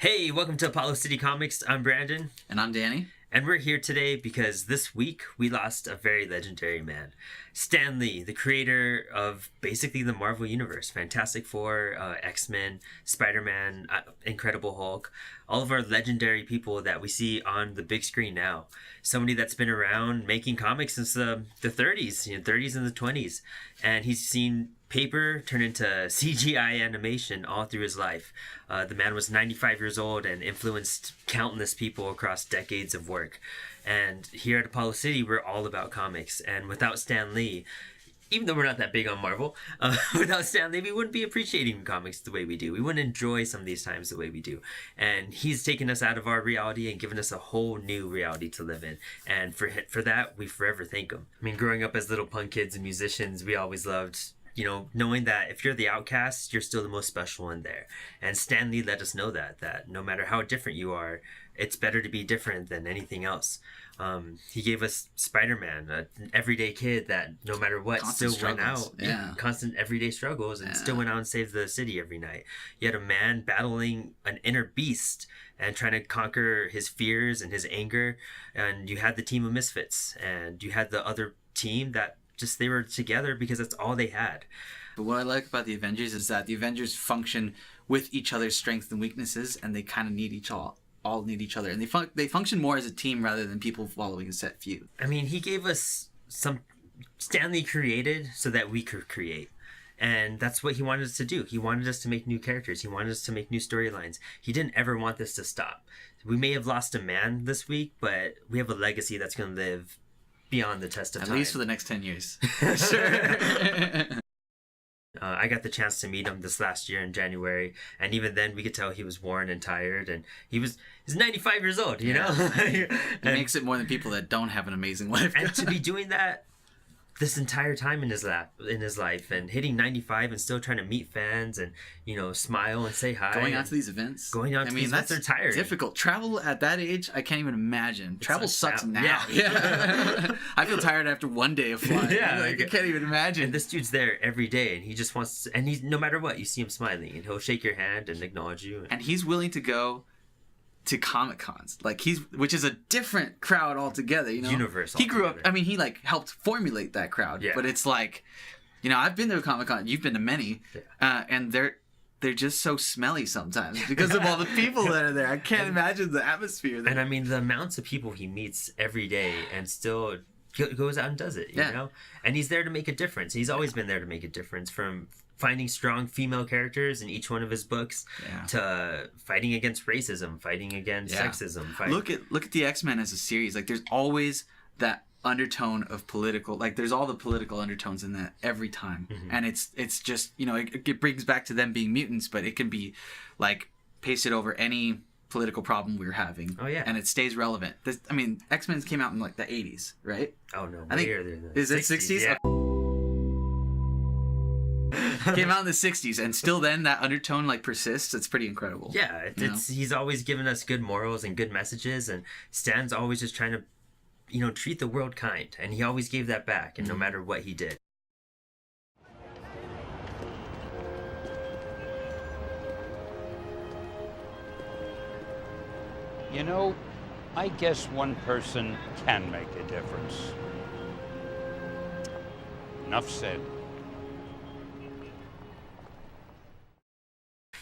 Hey, welcome to Apollo City Comics. I'm Brandon. And I'm Danny. And we're here today because this week we lost a very legendary man. Stan Lee, the creator of basically the Marvel Universe. Fantastic Four, X-Men, Spider-Man, Incredible Hulk. All of our legendary people that we see on the big screen now. Somebody that's been around making comics since the 30s, 30s and the 20s. And he's seen paper turn into CGI animation all through his life. The man was 95 years old and influenced countless people across decades of work. And here at Apollo City, we're all about comics. And without Stan Lee, even though we're not that big on Marvel, without Stan Lee, we wouldn't be appreciating comics the way we do. We wouldn't enjoy some of these times the way we do. And he's taken us out of our reality and given us a whole new reality to live in. And for that, we forever thank him. I mean, growing up as little punk kids and musicians, we always loved, knowing that if you're the outcast, you're still the most special in there. And Stan Lee let us know that no matter how different you are, it's better to be different than anything else. He gave us Spider-Man, an everyday kid that no matter what Constant still went struggles. out, constant everyday struggles, and still went out and saved the city every night. You had a man battling an inner beast and trying to conquer his fears and his anger, and you had the team of misfits, and you had the other team that just they were together because that's all they had. But what I like about the Avengers is that the Avengers function with each other's strengths and weaknesses, and they kind of need all need each other, and they function more as a team rather than people following a set few. I mean, he gave us some Stan Lee created so that we could create. And that's what he wanted us to do. He wanted us to make new characters. He wanted us to make new storylines. He didn't ever want this to stop. We may have lost a man this week, but we have a legacy that's going to live beyond the test of time. At least for the next 10 years. Sure. I got the chance to meet him this last year in January, and even then we could tell he was worn and tired, and he's 95 years old, you know? He makes it more than people that don't have an amazing life. And to be doing that this entire time in his life, and hitting 95 and still trying to meet fans and smile and say hi, going out to these events, that's they're tired. Difficult travel at that age. I can't even imagine. Travel sucks now. Yeah. I feel tired after one day of flying. I can't even imagine. And this dude's there every day, and he just wants to, and he's no matter what, you see him smiling, and he'll shake your hand and acknowledge you, and he's willing to go to Comic Cons, which is a different crowd altogether, Universe. He grew up. I mean, he helped formulate that crowd. Yeah. But it's I've been to a Comic Con. You've been to many, and they're just so smelly sometimes because of all the people that are there. I can't imagine the atmosphere there. And I mean, the amounts of people he meets every day, and still goes out and does it. You know, and he's there to make a difference. He's always been there to make a difference, from finding strong female characters in each one of his books to fighting against racism, fighting against sexism. Look at the X-Men as a series. There's always that undertone of political. There's all the political undertones in that every time, and it's just it brings back to them being mutants, but it can be pasted over any political problem we're having. Oh yeah, and it stays relevant. X-Men came out in the 80s, right? Oh no, I think is it 60s? Yeah. Came out in the 60s, and still then that undertone persists. It's pretty incredible. Yeah, he's always given us good morals and good messages, and Stan's always just trying to treat the world kind, and he always gave that back, and no matter what he did. I guess one person can make a difference. Enough said.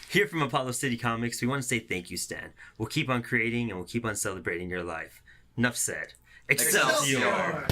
Here from Apollo City Comics, we want to say thank you, Stan. We'll keep on creating, and we'll keep on celebrating your life. Enough said. Excelsior!